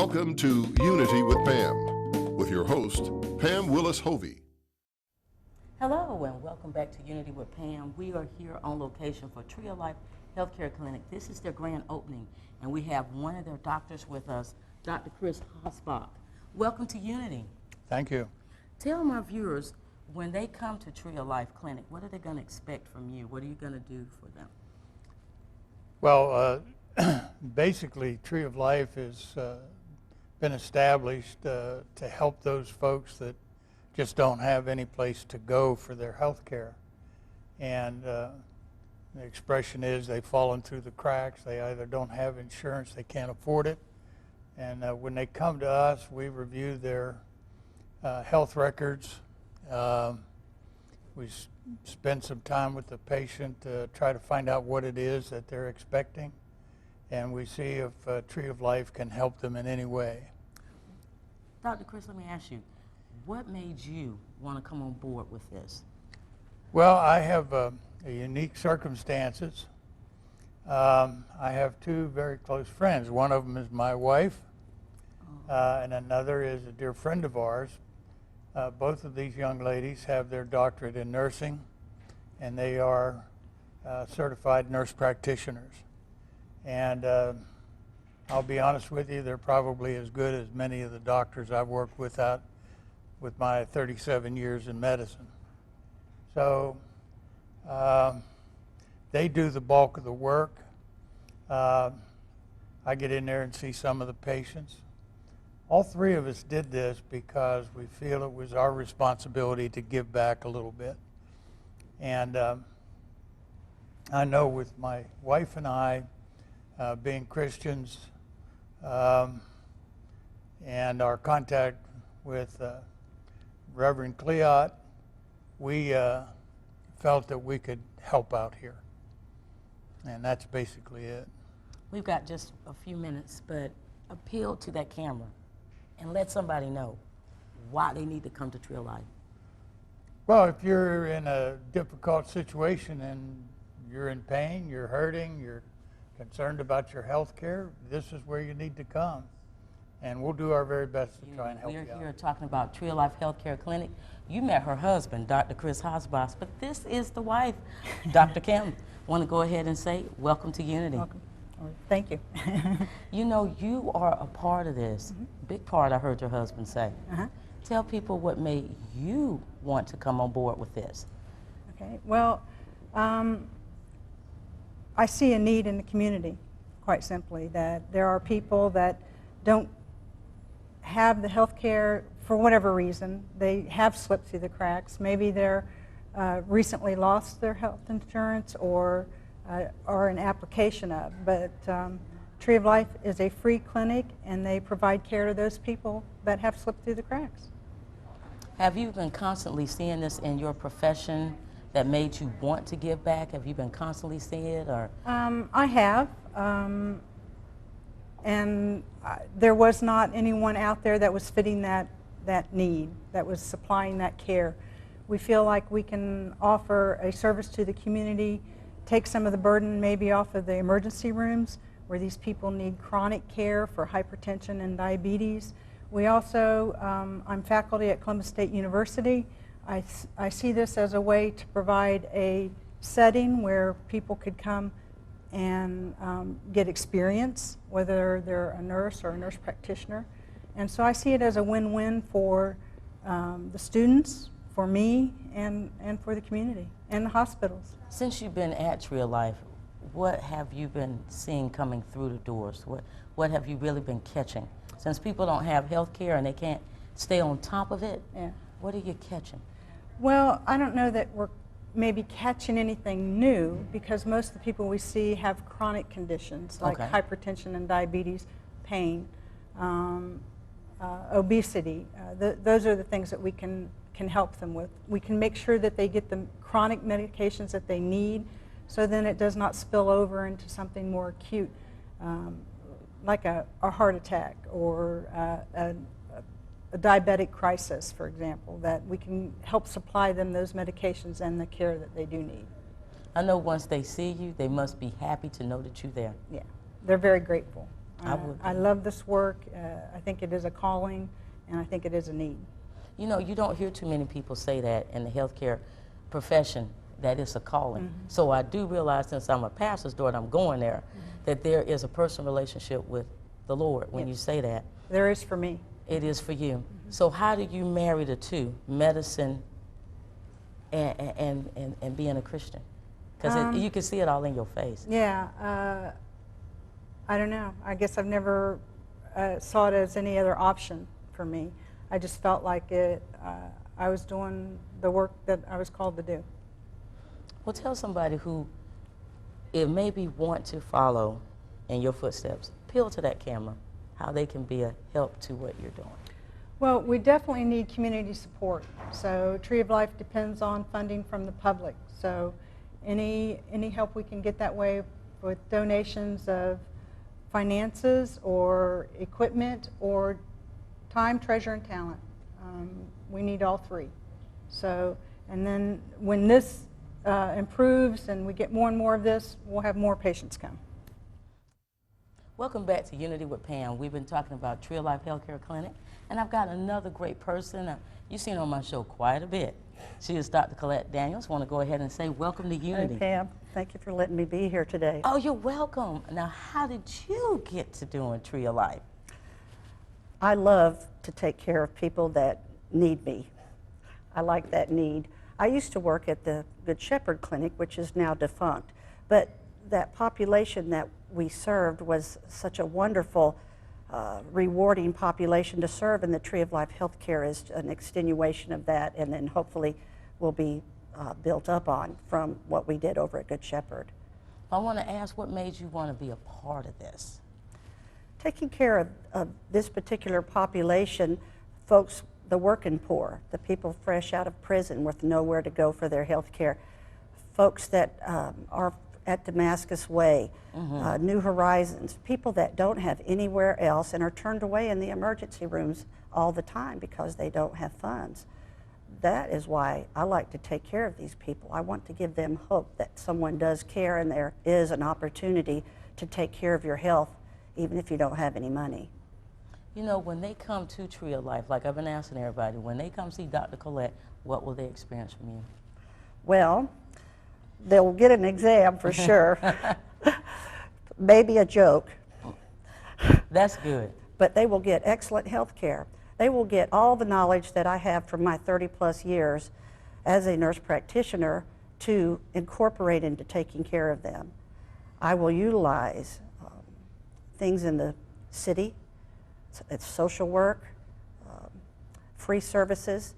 Welcome to Unity with Pam, with your host, Pam Willis-Hovey. Hello and welcome back to Unity with Pam. We are here on location for Tree of Life Healthcare Clinic. This is their grand opening, and we have one of their doctors with us, Dr. Chris Hosbach. Welcome to Unity. Thank you. Tell my viewers, when they come to Tree of Life Clinic, what are they going to expect from you? What are you going to do for them? Well, basically, Tree of Life has been established to help those folks that just don't have any place to go for their health care. And the expression is they've fallen through the cracks. They either don't have insurance, they can't afford it. And when they come to us, we review their health records. We spend some time with the patient to try to find out what it is that they're expecting. And we see if Tree of Life can help them in any way. Dr. Chris, let me ask you, what made you want to come on board with this? Well, I have unique circumstances. I have two very close friends. One of them is my wife, and another is a dear friend of ours. Both of these young ladies have their doctorate in nursing, and they are certified nurse practitioners. And I'll be honest with you, they're probably as good as many of the doctors I've worked with with my 37 years in medicine. So they do the bulk of the work. I get in there and see some of the patients. All three of us did this because we feel it was our responsibility to give back a little bit. And I know with my wife and I, being Christians, and our contact with Reverend Cleot, we felt that we could help out here. And that's basically it. We've got just a few minutes, but appeal to that camera and let somebody know why they need to come to Tree of Life. Well, if you're in a difficult situation and you're in pain, you're hurting, you're concerned about your health care, this is where you need to come. And we'll do our very best to try and help you out. We're here talking about Tree of Life Healthcare Clinic. You met her husband, Dr. Chris Hosbach, but this is the wife, Dr. Kim. Want to go ahead and say, welcome to Unity. Welcome. Thank you. You know, you are a part of this. Big part, I heard your husband say. Tell people what made you want to come on board with this. Okay, well, I see a need in the community, quite simply, that there are people that don't have the health care for whatever reason. They have slipped through the cracks. Maybe they're recently lost their health insurance or an application of. But Tree of Life is a free clinic, and they provide care to those people that have slipped through the cracks. Have you been constantly seeing this in your profession that made you want to give back? Have you been constantly seeing it, or? I have. And there was not anyone out there that was fitting that need, that was supplying that care. We feel like we can offer a service to the community, take some of the burden maybe off of the emergency rooms where these people need chronic care for hypertension and diabetes. We also, I'm faculty at Columbus State University. I see this as a way to provide a setting where people could come and get experience, whether they're a nurse or a nurse practitioner. And so I see it as a win-win for the students, for me, and for the community and the hospitals. Since you've been at Tree of Life, what have you been seeing coming through the doors? What have you really been catching? Since people don't have health care and they can't stay on top of it, what are you catching? Well, I don't know that we're maybe catching anything new, because most of the people we see have chronic conditions like hypertension and diabetes, pain, obesity. Those are the things that we can help them with. We can make sure that they get the chronic medications that they need, so then it does not spill over into something more acute, like a heart attack or a diabetic crisis, for example, that we can help supply them those medications and the care that they do need. I know once they see you, they must be happy to know that you're there. Yeah, they're very grateful. I would. I love this work. I think it is a calling, and I think it is a need. You know, you don't hear too many people say that in the healthcare profession, that it's a calling. So I do realize, since I'm a pastor's daughter, I'm going there, that there is a personal relationship with the Lord when you say that. There is for me. It is for you. So how do you marry the two, medicine and being a Christian? Because you can see it all in your face. Yeah, I don't know. I guess I've never saw it as any other option for me. I just felt like I was doing the work that I was called to do. Well, tell somebody who it maybe want to follow in your footsteps, appeal to that camera, how they can be a help to what you're doing. Well, we definitely need community support. So Tree of Life depends on funding from the public. So any help we can get that way with donations of finances or equipment or time, treasure, and talent. We need all three. So, and then when this improves and we get more and more of this, we'll have more patients come. Welcome back to Unity with Pam. We've been talking about Tree of Life Healthcare Clinic, and I've got another great person. You've seen her on my show quite a bit. She is Dr. Colette Daniels. Want to go ahead and say welcome to Unity. Hey, Pam. Thank you for letting me be here today. Oh, you're welcome. Now, how did you get to doing Tree of Life? I love to take care of people that need me. I like that need. I used to work at the Good Shepherd Clinic, which is now defunct, but that population that we served was such a wonderful, rewarding population to serve, and the Tree of Life Healthcare is an extenuation of that, and then hopefully will be built up on from what we did over at Good Shepherd. I want to ask, what made you want to be a part of this? Taking care of this particular population, folks, the working poor, the people fresh out of prison with nowhere to go for their health care, folks that are at Damascus Way, New Horizons, people that don't have anywhere else and are turned away in the emergency rooms all the time because they don't have funds. That is why I like to take care of these people. I want to give them hope that someone does care and there is an opportunity to take care of your health even if you don't have any money. You know, when they come to Tree of Life, like I've been asking everybody, when they come see Dr. Colette, what will they experience from you? Well, they'll get an exam for sure, maybe a joke. That's good. But they will get excellent health care. They will get all the knowledge that I have from my 30-plus years as a nurse practitioner to incorporate into taking care of them. I will utilize things in the city, it's social work, free services,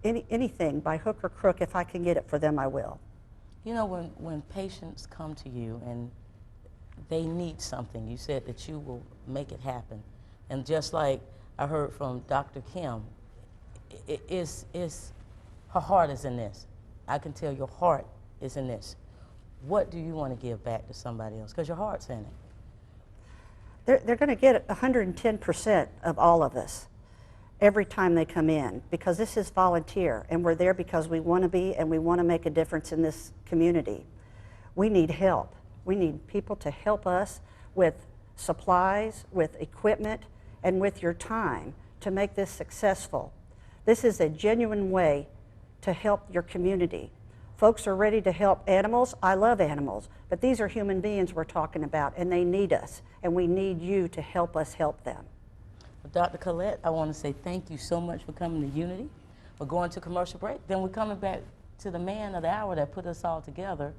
anything by hook or crook. If I can get it for them, I will. You know, when patients come to you and they need something, you said that you will make it happen. And just like I heard from Dr. Kim, her heart is in this. I can tell your heart is in this. What do you want to give back to somebody else? Because your heart's in it. They're going to get 110% of all of us every time they come in, because this is volunteer, and we're there because we want to be, and we want to make a difference in this community. We need help. We need people to help us with supplies, with equipment, and with your time to make this successful. This is a genuine way to help your community. Folks are ready to help animals. I love animals, but these are human beings we're talking about, and they need us, and we need you to help us help them. Well, Dr. Colette, I want to say thank you so much for coming to Unity. We're going to commercial break. Then we're coming back to the man of the hour that put us all together,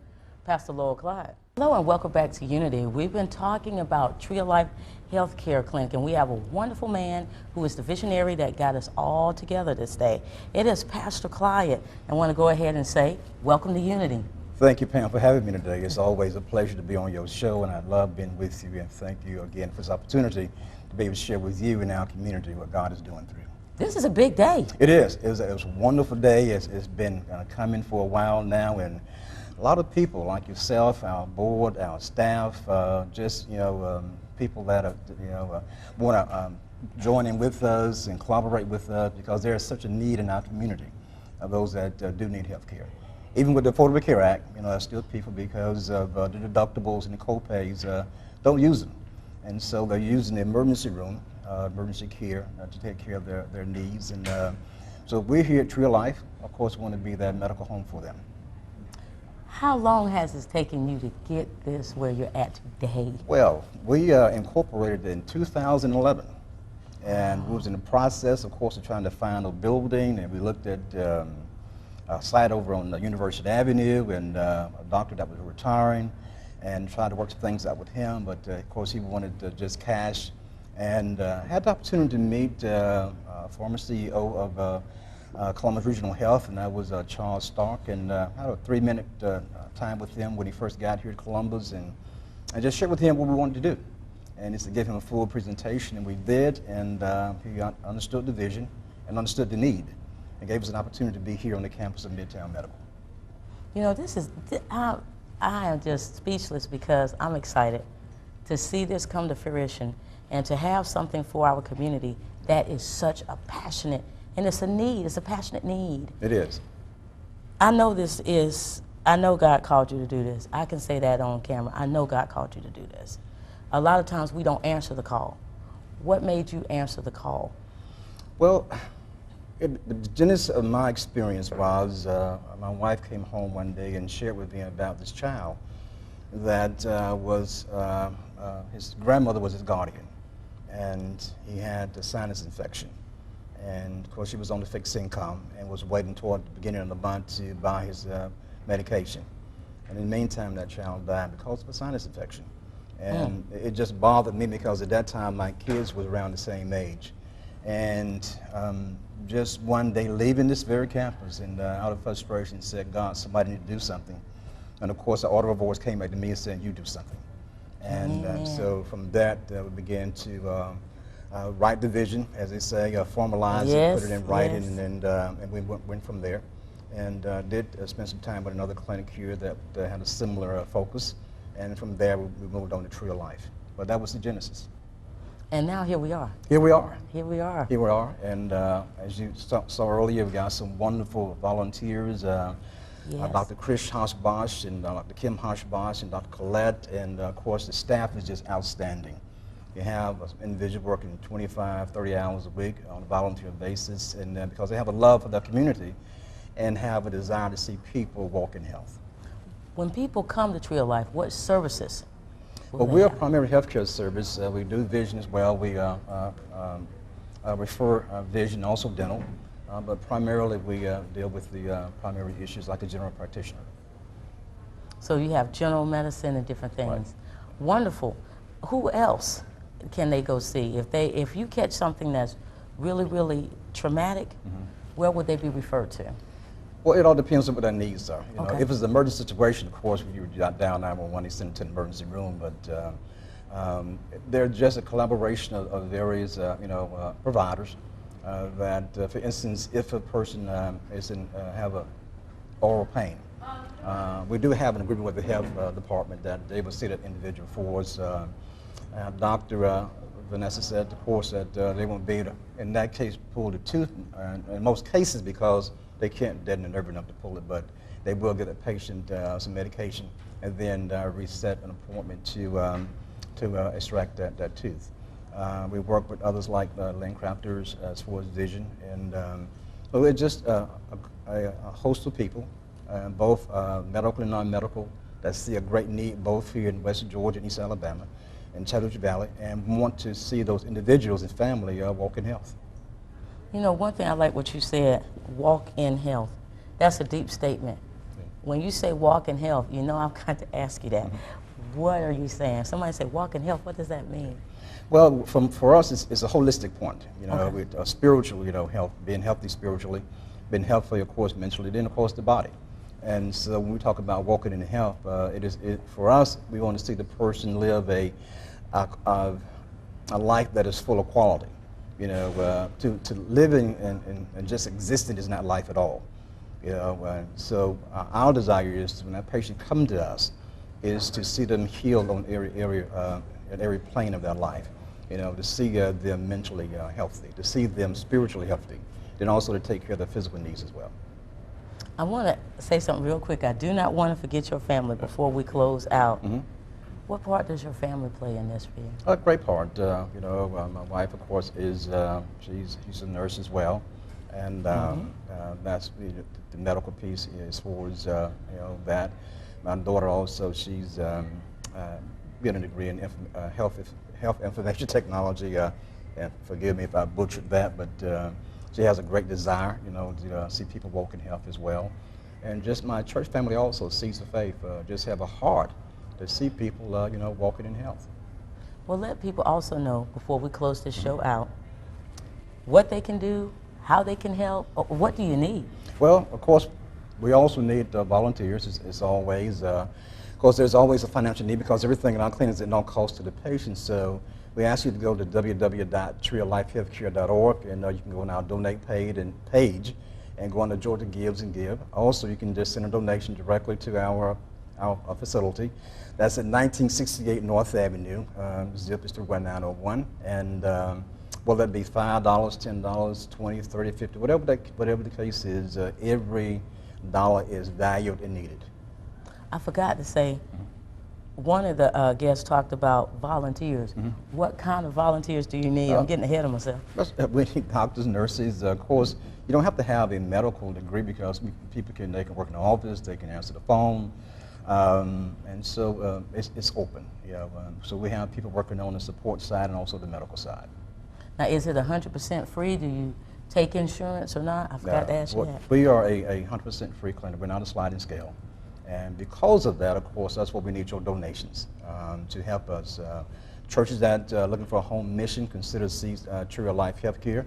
Pastor Lowell Clyde. Hello and welcome back to Unity. We've been talking about Tree of Life Healthcare Clinic, and we have a wonderful man who is the visionary that got us all together this day. It is Pastor Clyde. I want to go ahead and say, welcome to Unity. Thank you, Pam, for having me today. It's always a pleasure to be on your show, and I love being with you, and thank you again for this opportunity to be able to share with you and our community what God is doing through. This is a big day. It is. It was a wonderful day. It's been coming for a while now, and a lot of people like yourself, our board, our staff, people that want to join in with us and collaborate with us, because there is such a need in our community of those that do need health care. Even with the Affordable Care Act, there's still people, because of the deductibles and the co-pays, don't use them. And so they're using the emergency room, emergency care, to take care of their needs. And so we're here at Tree of Life, of course, want to be that medical home for them. How long has it taken you to get this where you're at today? Well, we incorporated in 2011, and we was in the process, of course, of trying to find a building, and we looked at a site over on University Avenue, and a doctor that was retiring, and tried to work some things out with him, but of course he wanted just cash, and had the opportunity to meet former CEO of Columbus Regional Health, and that was Charles Stark, and had a 3-minute time with him when he first got here to Columbus, and I just shared with him what we wanted to do, and it's to give him a full presentation, and we did, and he understood the vision and understood the need, and gave us an opportunity to be here on the campus of Midtown Medical. You know, I am just speechless because I'm excited to see this come to fruition and to have something for our community that is such a passionate, and it's a need, it's a passionate need. It is. I know God called you to do this. I can say that on camera. I know God called you to do this. A lot of times we don't answer the call. What made you answer the call? Well, the genesis of my experience was my wife came home one day and shared with me about this child that his grandmother was his guardian, and he had a sinus infection. And of course, she was on the fixed income and was waiting toward the beginning of the month to buy his medication. And in the meantime, that child died because of a sinus infection. And it just bothered me because at that time, my kids were around the same age. And just one day leaving this very campus and out of frustration said, God, somebody need to do something. And of course, the audible voice came back to me and said, you do something. And so from that, we began to write the vision, as they say, formalize it, put it in writing, and we went from there. And did spend some time with another clinic here that had a similar focus. And from there, we moved on to Tree of Life. But that was the genesis. And now here we are. Here we are. Here we are. Here we are. And as you saw earlier, we got some wonderful volunteers. Dr. Chris Hoshbosh and Dr. Kim Hoshbosh and Dr. Colette. And of course, the staff is just outstanding. You have an individual working 25, 30 hours a week on a volunteer basis, and because they have a love for their community and have a desire to see people walk in health. When people come to Tree of Life, what services? Well, we're a primary health care service. We do vision as well. We refer vision, also dental, but primarily we deal with the primary issues like a general practitioner. So you have general medicine and different things. Right. Wonderful. Who else can they go see? If you catch something that's really, really traumatic, where would they be referred to? Well, it all depends on what their needs are. You know, Okay. if it's an emergency situation, of course, you dial 911, they send it to the emergency room. But they're just a collaboration of various, providers. For instance, if a person have a oral pain, we do have an agreement with the health department that they will see that individual for us. Dr. Vanessa said, of course, that they won't be able to, in that case, pull the tooth in most cases because they can't deaden the nerve enough to pull it, but they will get a patient some medication and then reset an appointment to extract that tooth. We work with others like Landcrafters as far as vision, and we're just a host of people, both medical and non-medical, that see a great need both here in West Georgia and East Alabama and Chattahoochee Valley, and want to see those individuals and family walk in health. You know, one thing I like what you said, walk in health. That's a deep statement. Yeah. When you say walk in health, you know I've got to ask you that. What are you saying? Somebody say walk in health, what does that mean? Well, for us, it's a holistic point. You know, Okay. with spiritual, health, being healthy spiritually, being healthy, of course, mentally, then of course the body. And so when we talk about walking in health, for us, we want to see the person live a life that is full of quality. You know, to living and just existing is not life at all. You know, so our desire is when that patient comes to us, is to see them healed on every plane of their life. You know, to see them mentally healthy, to see them spiritually healthy, then also to take care of their physical needs as well. I want to say something real quick. I do not want to forget your family before we close out. What part does your family play in this for you? A great part. You know, my wife, of course, is she's a nurse as well, and that's the medical piece as far as you know that. My daughter also, she's getting a degree in health information technology. And forgive me if I butchered that, but she has a great desire, you know, to see people walk in health as well. And just my church family also sees the faith, just have a heart to see people, you know, walking in health. Well, let people also know, before we close this show out, what they can do, how they can help, or what do you need? Well, of course, we also need volunteers, as always. Of course, there's always a financial need because everything in our clinic is at no cost to the patient. So we ask you to go to www.treeoflifehealthcare.org, and you can go on our donate page and go on to Georgia Gives and Give. Also, you can just send a donation directly to our facility. That's at 1968 North Avenue. Zip is 31901. And will that be $5, $10, $20, $30, $50, whatever the case is, every dollar is valued and needed. I forgot to say, one of the guests talked about volunteers. What kind of volunteers do you need? I'm getting ahead of myself. We need doctors, nurses. Of course, you don't have to have a medical degree because they can work in the office, they can answer the phone, and so it's open. You know, so we have people working on the support side and also the medical side. Now, is it 100% free? Do you take insurance or not? I forgot to ask you that. We are a 100% free clinic. We're not a sliding scale. And because of that, of course, that's why we need your donations to help us. Churches that are looking for a home mission consider Tree of Life Healthcare.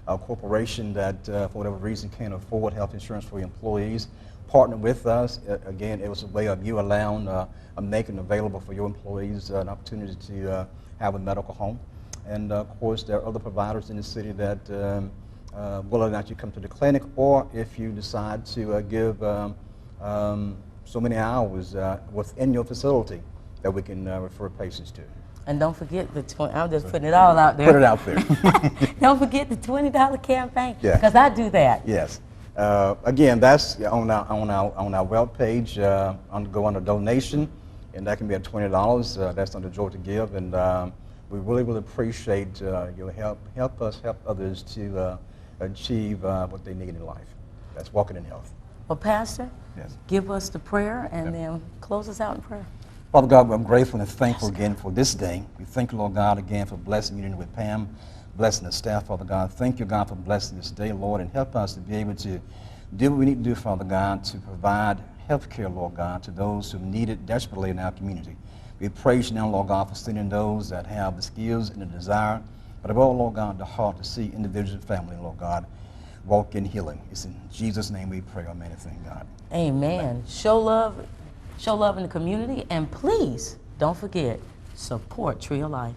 A corporation that, for whatever reason, can't afford health insurance for employees, partner with us. Again, it was a way of you allowing, making available for your employees an opportunity to have a medical home. And of course, there are other providers in the city that will allow you to come to the clinic, or if you decide to give so many hours within your facility that we can refer patients to. And don't forget the I'm just putting it all out there. Put it out there. Don't forget the $20 campaign. Yeah. Because I do that. Yes. Again, that's on our web page. Go under donation, and that can be at $20. That's under Georgia Give, and we really appreciate your help. Help us help others to achieve what they need in life. That's walking in health. Well, Pastor, Yes. give us the prayer and then close us out in prayer. Father God, I'm grateful and thankful again for this day. We thank you, Lord God, again for blessing Unity with Pam, blessing the staff, Father God. Thank you, God, for blessing this day, Lord, and help us to be able to do what we need to do, Father God, to provide health care, Lord God, to those who need it desperately in our community. We praise you now, Lord God, for sending those that have the skills and the desire, but above all, Lord God, the heart to see individuals and family, Lord God, walk in healing. It's in Jesus' name we pray. Amen and thank God. Amen. Show love in the community, and please don't forget, support Tree of Life.